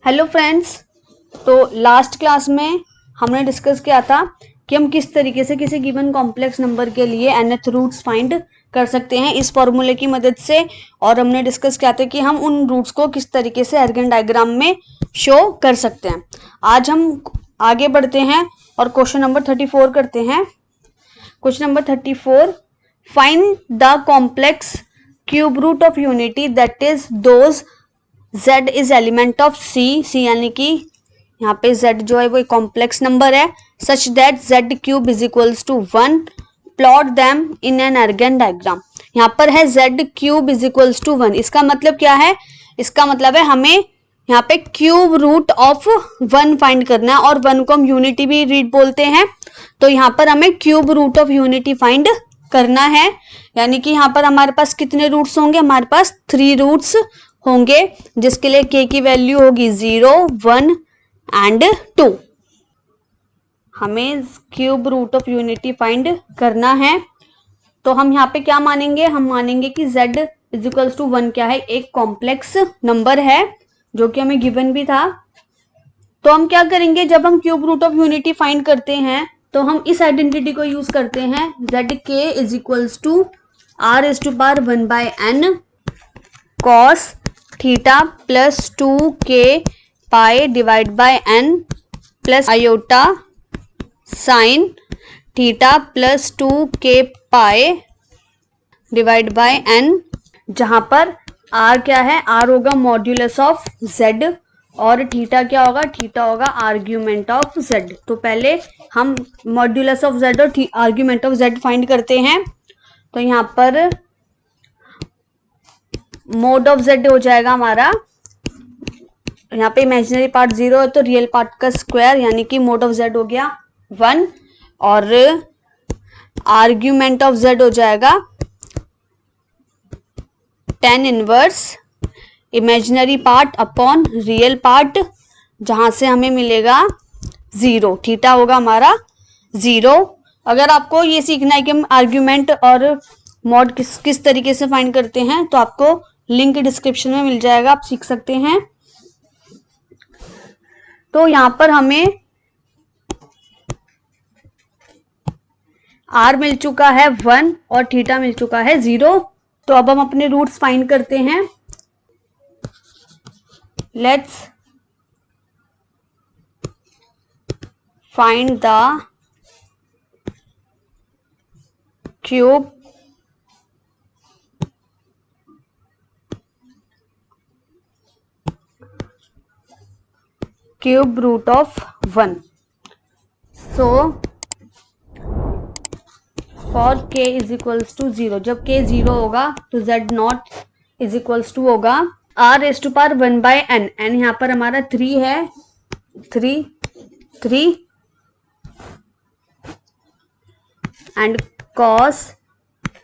Hello friends. तो last class में हमने डिस्कस किया था कि हम किस तरीके से किसी गिवन कॉम्प्लेक्स नंबर के लिए nth रूट्स फाइंड कर सकते हैं इस फॉर्मूले की मदद से। और हमने डिस्कस किया था कि हम उन रूट्स को किस तरीके से अर्गन डायग्राम में शो कर सकते हैं। आज हम आगे बढ़ते हैं और क्वेश्चन नंबर 34 करते हैं। Question number 34, find the complex cube root of unity that is those z is element of c यानी कि यहाँ पे z जो है वो एक कॉम्प्लेक्स नंबर है, such that z cube is equals to 1, plot them in an Argand diagram. यहाँ पर है z cube is equals to 1। इसका मतलब क्या है? इसका मतलब है हमें यहाँ पे क्यूब रूट ऑफ 1 फाइंड करना है और 1 को हम यूनिटी भी रीड बोलते हैं। तो यहाँ पर हमें cube root of unity find करना है, यानी कि यहाँ पर हमारे पास कितने रूट्स होंगे? हमारे पास 3 रूट्स होंगे, जिसके लिए k की वैल्यू होगी 0, 1 एंड 2। हमें cube root of unity find करना है। तो हम यहाँ पे क्या मानेंगे? हम मानेंगे कि z इज इक्वल्स टू 1 क्या है? एक कॉम्प्लेक्स नंबर है, जो कि हमें गिवन भी था। तो हम क्या करेंगे, जब हम cube root of unity find करते हैं तो हम इस आइडेंटिटी को यूज करते हैं, z k is equals to r is to power 1 by n cos theta plus 2k pi divide by n plus iota sine theta plus 2k pi divide by n, जहां पर r क्या है? r होगा modulus of z और theta क्या होगा? Theta होगा argument of z। तो पहले हम मॉड्यूलस ऑफ z और आर्ग्यूमेंट ऑफ z फाइंड करते हैं। तो यहाँ पर मोड ऑफ z हो जाएगा हमारा, यहाँ पे इमेजिनरी पार्ट 0 है तो रियल पार्ट का स्क्वायर, यानी कि मोड ऑफ z हो गया 1 और आर्ग्यूमेंट ऑफ z हो जाएगा tan inverse imaginary part upon real part, जहां से हमें मिलेगा 0। थीटा होगा हमारा 0। अगर आपको ये सीखना है कि हम आर्ग्यूमेंट और मॉड किस तरीके से फाइंड करते हैं, तो आपको लिंक डिस्क्रिप्शन में मिल जाएगा, आप सीख सकते हैं। तो यहां पर हमें r मिल चुका है 1 और थीटा मिल चुका है 0। तो अब हम अपने रूट्स फाइंड करते हैं। Let's find the cube root of 1। So for k is equals to 0, जब k 0 होगा तो z not is equals to होगा r raise to power 1 by n। n यहाँ पर हमारा 3 है, 3 and cos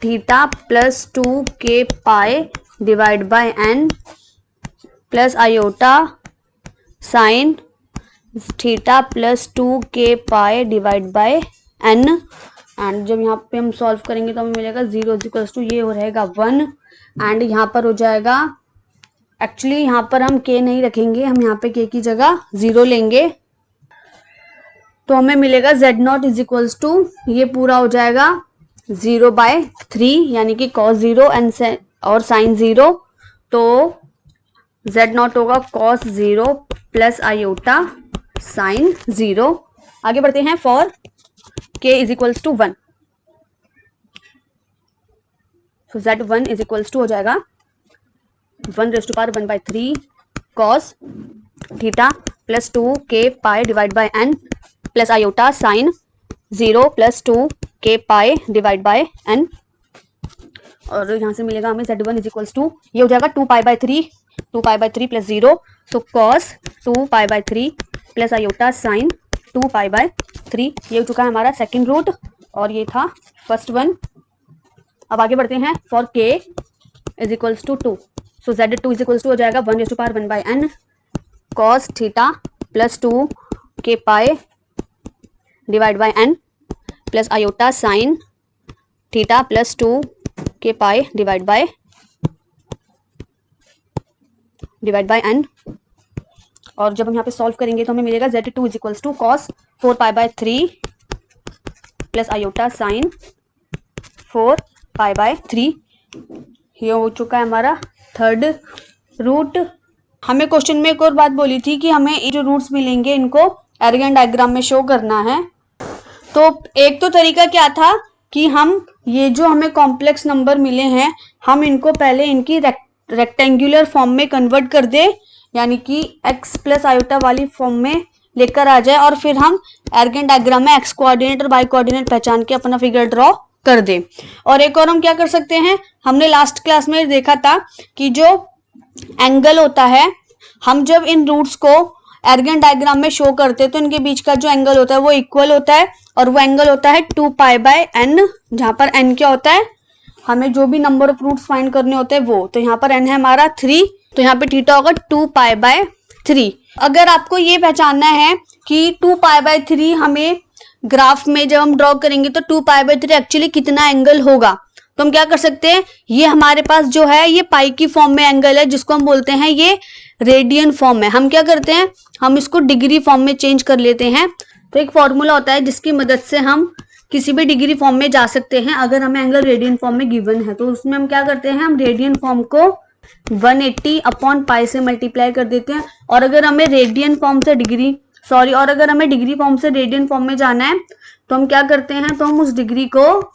theta plus 2k pi divide by n plus iota sine theta plus 2k pi divide by n। And जब यहाँ पे हम solve करेंगे तो हमें मिलेगा 0 इज इक्वल्स टू ये हो रहेगा 1 एंड यहाँ पर हो जाएगा, एक्चुअली यहाँ पर हम k नहीं रखेंगे, हम यहाँ पे k की जगह 0 लेंगे। तो हमें मिलेगा z not is equals to ये पूरा हो जाएगा 0 बाय 3, यानी कि cos 0 एंड और sin 0। तो z नॉट होगा cos 0 प्लस आयोटा साइन 0। आगे बढ़ते हैं। For k is equals to 1, तो z1 इज इक्वल्स टू हो जाएगा 1 raise to power 1 by 3 cos theta plus 2k pi divide by n plus iota sine 0 plus 2k pi divide by n। और यहाँ से मिलेगा हमें z1 इज इक्वल्स टू ये हो जाएगा 2 पाई बाय 3 प्लस 0, तो cos 2 pi by 3 plus iota sign 2 pi by 3। ये हो चुका है हमारा सेकंड रूट और ये था फर्स्ट वन। अब आगे बढ़ते हैं। For k is equals to 2, so z2 is equals to हो जाएगा 1 raise to power 1 by n cos theta plus 2k pi divide by n plus iota sine theta plus 2k pi divide by n। और जब हम यहाँ पे solve करेंगे तो हमें मिलेगा z2 is equals to cos 4π/3 plus iota sine 4π/3। ये हो चुका है हमारा थर्ड रूट। हमें क्वेश्चन में एक और बात बोली थी कि हमें ये जो रूट्स मिलेंगे इनको एर्गन डायग्राम में शो करना है। तो एक तो तरीका क्या था कि हम ये जो हमें कॉम्प्लेक्स नंबर मिले हैं हम इनको पहले इनकी रेक्टेंगुलर फॉर्म में कन्वर्ट कर दे, यानी कि x प्लस आयोटा वाली फॉर्म में लेकर आ जाए और फिर हम एर्गन डायग्राम में x कोऑर्डिनेट और y कोऑर्डिनेट पहचान के अपना फिगर ड्रॉ कर दे। और एक और हम क्या कर सकते हैं, हमने लास्ट क्लास में देखा था कि जो एंगल होता है हम जब इन रूट्स को एर्गन डायग्राम में शो करते हैं तो इनके बीच का जो एंगल होता है वो इक्वल होता है और वो एंगल होता है 2π/n, जहां पर n क्या होता है, हमें जो भी नंबर ऑफ रूट्स फाइंड करने होते हैं वो, तो यहाँ पर n है हमारा 3, तो यहाँ पे थीटा होगा 2π/3। अगर आपको ये पहचानना है कि 2π/3 हमें ग्राफ में जब हम ड्रॉ करेंगे तो 2π/3 एक्चुअली कितना एंगल होगा, तो हम क्या कर सकते हैं, ये हमारे पास जो है ये पाई की फॉर्म में एंगल है जिसको हम बोलते हैं ये रेडियन फॉर्म है। हम क्या करते हैं, हम इसको डिग्री फॉर्म में चेंज कर लेते हैं। तो एक फॉर्मूला होता है जिसकी मदद से हम किसी भी डिग्री फॉर्म में जा सकते हैं अगर हमें एंगल रेडियन फॉर्म में गिवन है। तो उसमें हम क्या करते हैं, हम रेडियन फॉर्म को 180/π से मल्टीप्लाई कर देते हैं। और अगर हमें रेडियन फॉर्म से और अगर हमें डिग्री फॉर्म से रेडियन फॉर्म में जाना है तो हम क्या करते हैं, तो हम उस डिग्री को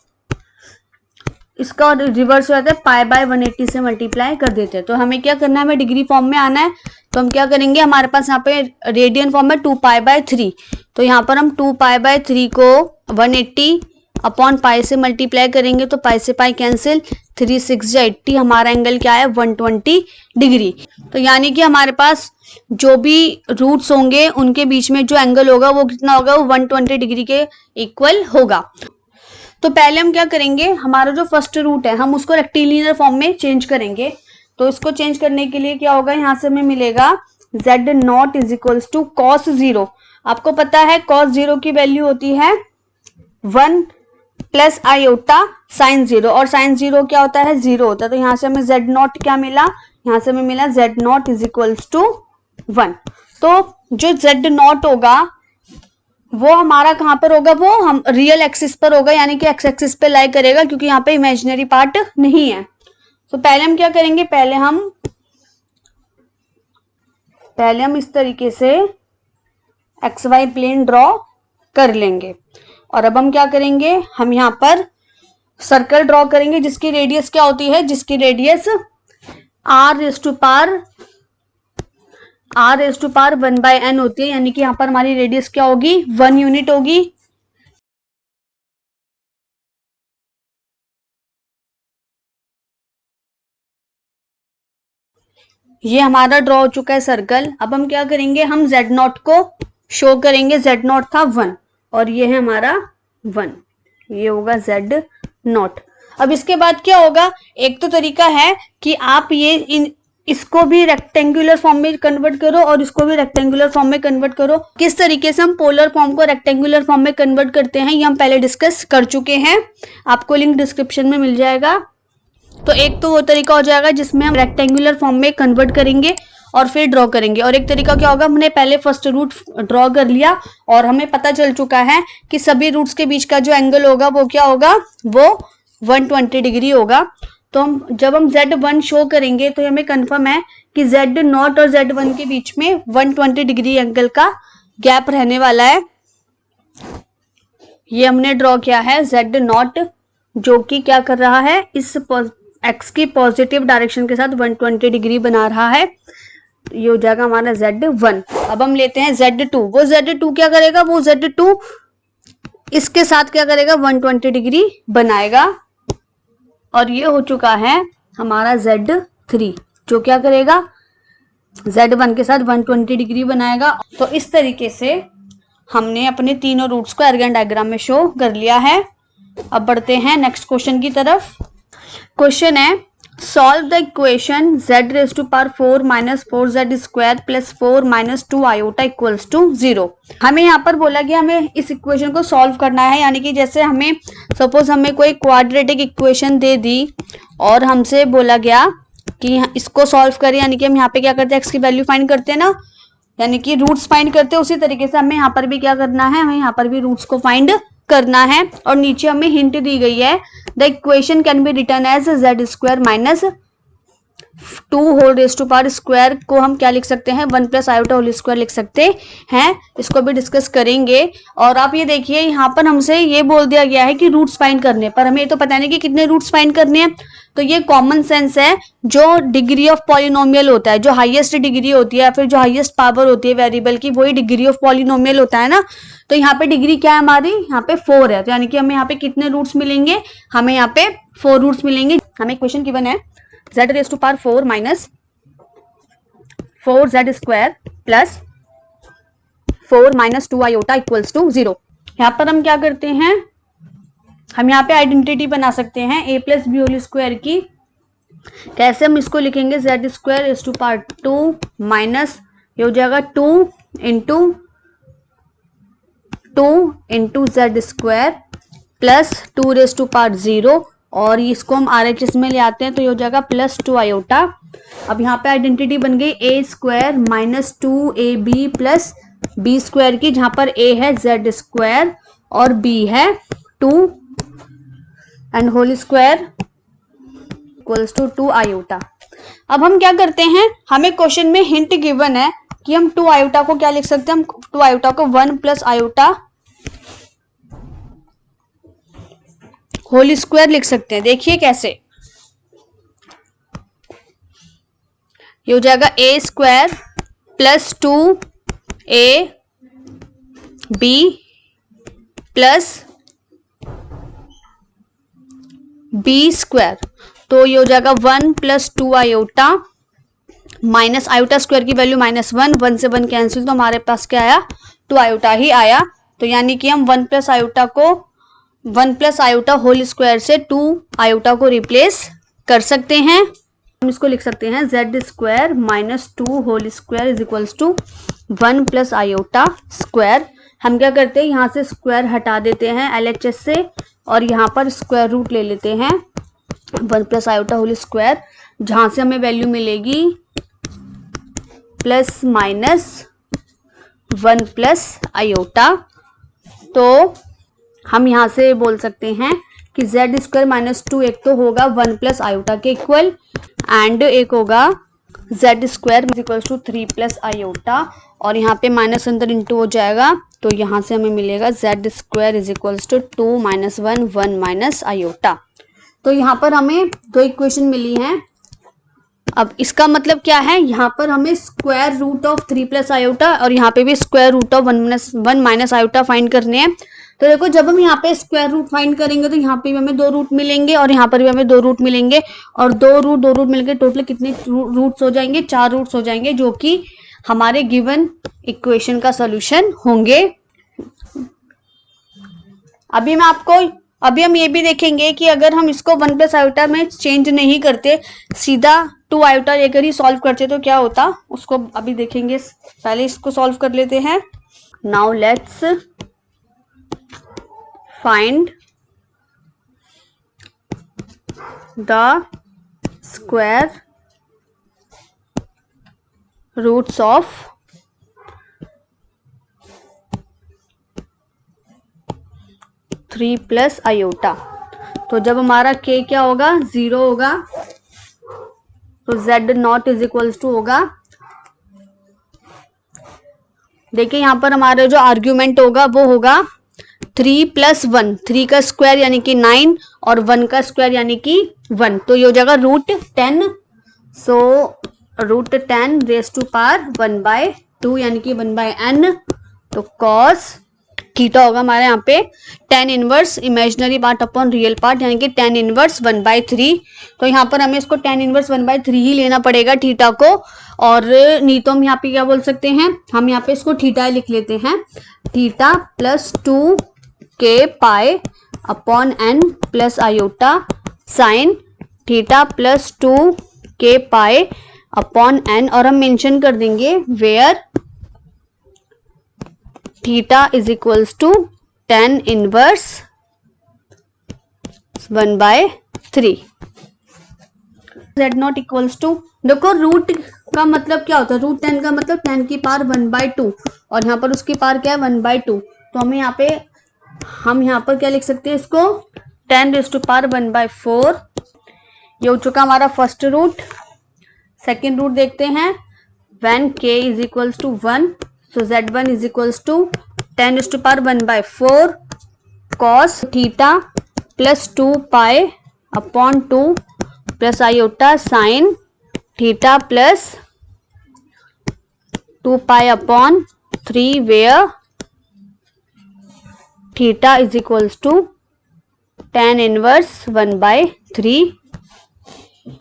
इसका रिवर्स हो जाता है π/180 से मल्टीप्लाई कर देते हैं। तो हमें क्या करना है, हमें डिग्री फॉर्म में आना है तो हम क्या करेंगे, हमारे पास यहाँ पे रेडियन फॉर्म में 2π/3, तो यहाँ पर हम 2π/3 को 180/π से मल्टीप्लाई करेंगे तो पाई से पाई कैंसिल, 3 6 80, हमारा एंगल क्या है 120 डिग्री। तो यानी कि हमारे पास जो भी रूट्स होंगे उनके बीच में जो एंगल होगा वो कितना होगा, वो 120 डिग्री के इक्वल होगा। तो पहले हम क्या करेंगे, हमारा जो फर्स्ट रूट है हम उसको रेक्टिलिनियर फॉर्म में चेंज करेंगे। तो इसको चेंज करने के लिए क्या होगा, यहाँ से हमें मिलेगा z0 is equals to cos 0। आपको पता है cos 0 की वैल्यू होती है 1 प्लस आयोटा साइन 0, और साइन 0 क्या होता है, 0 होता है। तो यहाँ से हमें z0 क्या मिला, यहाँ से हमें मिला z0 इज इक्वल्स टू 1। तो जो z0 होगा वो हमारा कहाँ पर होगा, वो हम रियल एक्सिस पर होगा, यानी कि एक्स एक्सिस पे लाई करेगा क्योंकि यहाँ पे इमेजिनरी पार्ट नहीं है। तो पहले हम क्या करेंगे, पहले हम इस तरीके से एक्स वाई प्लेन ड्रॉ कर लेंगे। और अब हम क्या करेंगे, हम यहाँ पर सर्कल ड्रॉ करेंगे जिसकी रेडियस क्या होती है, जिसकी रेडियस r⁴ 1/n होती है, यानी कि यहाँ पर हमारी रेडियस क्या होगी, 1 यूनिट होगी। ये हमारा ड्रॉ हो चुका है सर्कल। अब हम क्या करेंगे, हम z0 को शो करेंगे, z0 था 1 और ये है हमारा 1, ये होगा z0। अब इसके बाद क्या होगा, एक तो तरीका है कि आप इसको भी रेक्टेंगुलर फॉर्म में कन्वर्ट करो और इसको भी रेक्टेंगुलर फॉर्म में कन्वर्ट करो। किस तरीके से हम पोलर फॉर्म को रेक्टेंगुलर फॉर्म में कन्वर्ट करते हैं ये हम पहले डिस्कस कर चुके हैं, आपको लिंक डिस्क्रिप्शन में मिल जाएगा। तो एक तो वो तरीका हो जाएगा जिसमें हम रेक्टेंगुलर फॉर्म में कन्वर्ट करेंगे और फिर ड्रॉ करेंगे, और एक तरीका क्या होगा, हमने पहले फर्स्ट रूट ड्रॉ कर लिया और हमें पता चल चुका है कि सभी रूट्स के बीच का जो एंगल होगा वो क्या होगा, वो 120 डिग्री होगा। तो जब हम z1 शो करेंगे तो हमें कंफर्म है कि z0 और z1 के बीच में 120 डिग्री एंगल का गैप रहने वाला है। ये हमने ड्रॉ किया है z0 जो कि क्या कर रहा है, इस x की पॉजिटिव डायरेक्शन के साथ 120 डिग्री बना रहा है। ये हो जाएगा हमारा z1। अब हम लेते हैं z2, वो z2 क्या करेगा, वो z2 इसके साथ क्या करेगा, 120 डिग्री बनाएगा। और ये हो चुका है हमारा z3 जो क्या करेगा, z1 के साथ 120 डिग्री बनाएगा। तो इस तरीके से हमने अपने तीनों रूट्स को एर्गन डायग्राम में शो कर लिया है। अब बढ़ते हैं नेक्स्ट क्वेश्चन की तरफ। क्वेश्चन है, solve the equation z⁴ minus 4z² plus 4 minus 2 iota equals to 0। हमें यहाँ पर बोला गया हमें इस इक्वेशन को सॉल्व करना है, यानी कि जैसे हमें सपोज हमें कोई क्वाड्रेटिक इक्वेशन दे दी और हमसे बोला गया कि इसको सॉल्व करें, यानी कि हम यहाँ पे क्या करते हैं, x की वैल्यू फाइंड करते हैं ना, यानी कि रूट्स फाइंड करते हैं उसी तरीके से हमें यहाँ पर भी क्या करना है, हमें यहाँ पर भी रूट्स को फाइंड करना है। और नीचे हमें हिंट दी गई है, the equation can be written as z square minus 2 whole raise to power square को हम क्या लिख सकते हैं, 1 प्लस आयोटा होल स्क्वायर लिख सकते हैं। इसको भी डिस्कस करेंगे। और आप ये देखिए यहाँ पर हमसे ये बोल दिया गया है कि रूट्स फाइंड करने पर, हमें ये तो पता नहीं कि कितने रूट्स फाइंड करने हैं। तो ये कॉमन सेंस है, जो डिग्री ऑफ पॉलिनोमियल होता है, जो हाईएस्ट डिग्री होती है या फिर जो हाईएस्ट पावर होती है वेरिएबल की, वही डिग्री ऑफ पॉलिनोमियल होता है ना। तो यहाँ पे डिग्री क्या है हमारी, यहाँ पे 4 है। तो यानी कि हमें यहाँ पे कितने रूट्स मिलेंगे, हमें यहाँ पे 4 रूट्स मिलेंगे। हमें क्वेश्चन गिवन है z raise to power 4 minus 4z square plus 4 minus 2 iota equals to 0। यहाँ पर हम क्या करते हैं, हम यहाँ पे आइडेंटिटी बना सकते हैं a plus b whole square की। कैसे हम इसको लिखेंगे, z square raise to power 2 minus ये हो जाएगा 2 into z square plus 2 raise to power 0, और इसको हम RHS में ले आते हैं तो ये हो जाएगा प्लस 2 आयोटा। अब यहाँ पे आइडेंटिटी बन गई a square minus 2ab plus b square की, जहां पर a है z स्क्वायर और b है 2 and whole square equals to 2 iota. अब हम क्या करते हैं, हमें क्वेश्चन में हिंट गिवन है कि हम 2 आयोटा को क्या लिख सकते हैं, हम 2 आयोटा को 1 प्लस आयोटा होल स्क्वायर लिख सकते हैं। देखिए कैसे, ये हो जाएगा a square plus 2ab plus b square, तो ये हो जाएगा 1 plus 2 iota minus iota square की वैल्यू -1, 1 से 1 कैंसिल, तो हमारे पास क्या आया, 2 आयोटा ही आया। तो यानी कि हम 1 प्लस आयोटा होल स्क्वायर से 2 आयोटा को रिप्लेस कर सकते हैं। हम इसको लिख सकते हैं z square minus 2 whole square is equals to 1 plus iota square. हम क्या करते हैं, यहाँ से स्क्वायर हटा देते हैं LHS से और यहाँ पर स्क्वायर रूट ले लेते हैं 1 प्लस आयोटा होल स्क्वायर, जहां से हमें वैल्यू मिलेगी प्लस माइनस 1 प्लस आयोटा। तो हम यहाँ से बोल सकते हैं कि z स्क्वायर माइनस 2 एक तो होगा 1 प्लस आयोटा के इक्वल, एंड एक होगा z square equal to 3 plus iota, और यहाँ पे माइनस अंदर इंटू हो जाएगा, तो यहाँ से हमें मिलेगा z square is equal to 2 minus 1 1 minus iota. तो यहाँ पर हमें 2 इक्वेशन मिली हैं। अब इसका मतलब क्या है, यहाँ पर हमें square root of 3 plus iota और यहाँ पे भी square root of 1 minus iota find करने हैं। तो देखो, जब हम यहाँ पे स्क्वायर रूट फाइंड करेंगे तो यहाँ पे भी हमें 2 रूट मिलेंगे और यहाँ पर भी हमें 2 रूट मिलेंगे, और 2 रूट मिलकर टोटल कितने रूट्स हो जाएंगे, 4 रूट्स हो जाएंगे, जो कि हमारे गिवन इक्वेशन का सोल्यूशन होंगे। अभी हम ये भी देखेंगे कि अगर हम इसको 1 प्लस आयोटा में चेंज नहीं करते, सीधा 2 आयोटा लेकर ही सॉल्व करते तो क्या होता, उसको अभी देखेंगे। पहले इसको सॉल्व कर लेते हैं। Now let's find the square roots of 3 plus iota. तो जब हमारा k क्या होगा, 0 होगा, तो z not is equals to होगा, देखिए यहाँ पर हमारा जो आर्ग्यूमेंट होगा वो होगा 3 प्लस 1, 3 का स्क्वायर यानी कि 9 और 1 का स्क्वायर यानी कि 1, तो ये हो जाएगा root 10। So root 10 raise to power 1/2 यानी कि 1/n, तो cos थीटा होगा हमारे यहाँ पे tan inverse imaginary part upon real part यानी कि tan इनवर्स 1/3। तो यहाँ पर हमें इसको tan इनवर्स 1/3 ही लेना पड़ेगा थीटा को, और नहीं तो हम यहाँ पे क्या बोल सकते हैं, हम यहाँ पे इसको थीटा लिख लेते हैं, theta plus 2k pi upon n plus iota sine theta plus 2k pi upon n, और हम मेंशन कर देंगे where theta is equals to tan inverse 1/3। z naught equals to, देखो रूट का मतलब क्या होता है, रूट 10 का मतलब 10 की पावर 1/2 और यहाँ पर उसकी पावर क्या है 1/2। तो हम यहाँ पर क्या लिख सकते हैं इसको 10⁻⁴। ये हो चुका हमारा फर्स्ट रूट। सेकेंड रूट देखते हैं, when k is equals to 1 so z1 is equals to 10⁻⁴ cos theta plus 2 pi upon 2 plus iota sin theta plus 2 pi upon 3 where theta is equals to tan inverse 1/3।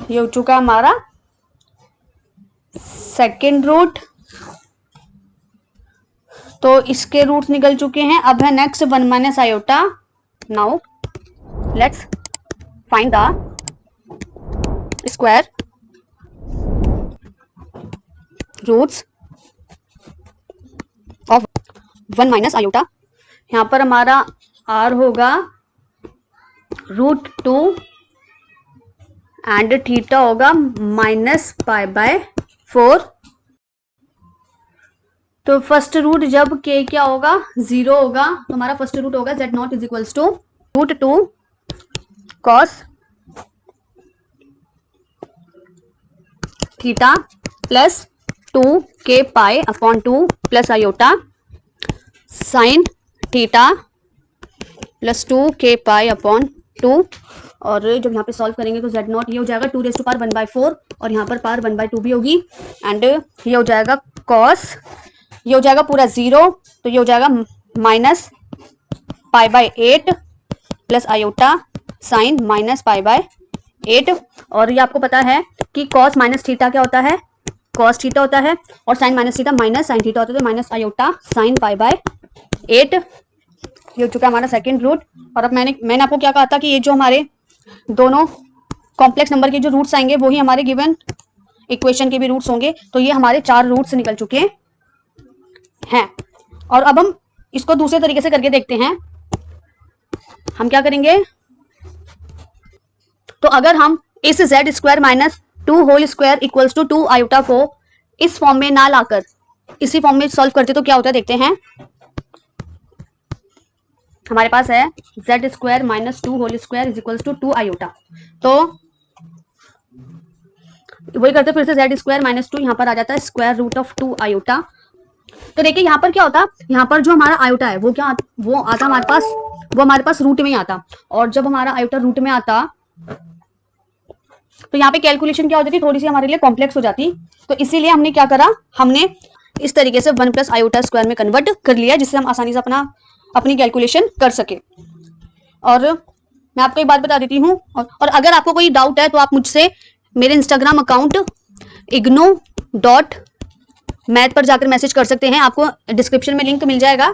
ये हो चुका हमारा second root. तो इसके roots निकल चुके हैं। अब है next 1 minus iota. Now let's find the square roots of 1 minus iota. यहाँ पर हमारा r होगा √2 एंड थीटा होगा -π/4। तो फर्स्ट रूट जब k क्या होगा 0 होगा तो हमारा फर्स्ट रूट होगा z0 is equals to √2 cos theta plus 2k pi upon 2 plus iota sine theta plus 2k pi upon 2। और जब यहाँ पे सॉल्व करेंगे तो z0 ये हो जाएगा 2⁻1/4 और यहाँ पर पावर 1/2 भी होगी एंड ये हो जाएगा cos, ये हो जाएगा पूरा 0 तो ये हो जाएगा -π/8 प्लस आयोटा साइन -π/8। और ये आपको पता है कि cos माइनस थीटा क्या होता है, cos थीटा होता है और sine minus theta minus sine theta होता है, तो माइनस आयोटा साइन π/8। ये हो चुका है हमारा सेकंड रूट। और अब मैंने आपको क्या कहा था कि ये जो हमारे दोनों कॉम्प्लेक्स नंबर के जो रूट्स आएंगे वो ही हमारे गिवन इक्वेशन के भी रूट्स होंगे। तो ये हमारे 4 रूट्स निकल चुके हैं। और अब हम इसको दूसरे तरीके से करके देखते हैं। हम क्या करेंगे, तो अगर हम इस z² minus 2 whole square equals to 2 iota को इस फॉर्म में ना लाकर इसी फॉर्म में सॉल्व करते तो क्या होता है देखते हैं। हमारे पास है z² minus 2 whole square is equals to 2 iota. तो वही करते फिर से z² माइनस 2 यहाँ पर आ जाता है स्क्वायर रूट ऑफ 2 आयोटा। तो देखिए यहाँ पर क्या होता, यहाँ पर जो हमारा आयोटा है वो आता हमारे पास रूट में ही आता। और जब हमारा आयोटा रूट में आता तो यहाँ पे कैलकुलेशन क्या हो जाती, थोड़ी सी हमारे लिए कॉम्प्लेक्स हो जाती। तो इसीलिए हमने क्या करा, हमने इस तरीके से 1 प्लस आयोटा स्क्वायर में कन्वर्ट कर लिया जिससे हम आसानी से अपनी कैलकुलेशन कर सके। और मैं आपको एक बात बता देती हूँ, और अगर आपको कोई डाउट है तो आप मुझसे मेरे इंस्टाग्राम अकाउंट igno.math पर जाकर मैसेज कर सकते हैं, आपको डिस्क्रिप्शन में लिंक मिल जाएगा।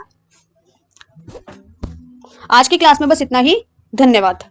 आज की क्लास में बस इतना ही, धन्यवाद।